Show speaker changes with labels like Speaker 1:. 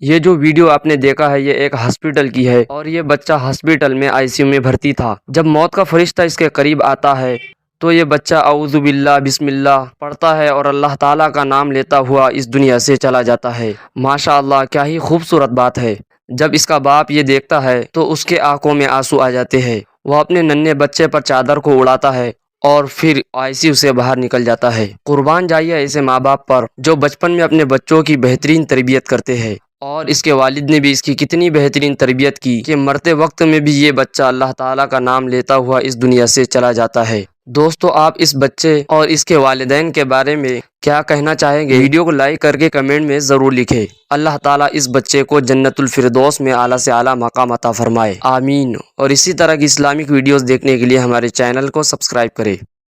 Speaker 1: یہ جو ویڈیو آپ نے دیکھا ہے یہ ایک ہاسپٹل کی ہے، اور یہ بچہ ہاسپٹل میں آئی سی یو میں بھرتی تھا۔ جب موت کا فرشتہ اس کے قریب آتا ہے تو یہ بچہ اعوذ باللہ بسم اللہ پڑھتا ہے اور اللہ تعالیٰ کا نام لیتا ہوا اس دنیا سے چلا جاتا ہے۔ ماشاء اللہ، کیا ہی خوبصورت بات ہے۔ جب اس کا باپ یہ دیکھتا ہے تو اس کے آنکھوں میں آنسو آ جاتے ہیں۔ وہ اپنے ننھے بچے پر چادر کو اڑاتا ہے اور پھر آئی سی یو سے باہر نکل جاتا ہے۔ قربان جائیے ایسے ماں باپ پر جو بچپن میں اپنے بچوں کی بہترین تربیت کرتے ہیں، اور اس کے والد نے بھی اس کی کتنی بہترین تربیت کی کہ مرتے وقت میں بھی یہ بچہ اللہ تعالیٰ کا نام لیتا ہوا اس دنیا سے چلا جاتا ہے۔ دوستو، آپ اس بچے اور اس کے والدین کے بارے میں کیا کہنا چاہیں گے؟ ویڈیو کو لائک کر کے کمنٹ میں ضرور لکھیں۔ اللہ تعالیٰ اس بچے کو جنت الفردوس میں اعلیٰ سے اعلیٰ مقام عطا فرمائے، آمین۔ اور اسی طرح کی اسلامک ویڈیوز دیکھنے کے لیے ہمارے چینل کو سبسکرائب کریں۔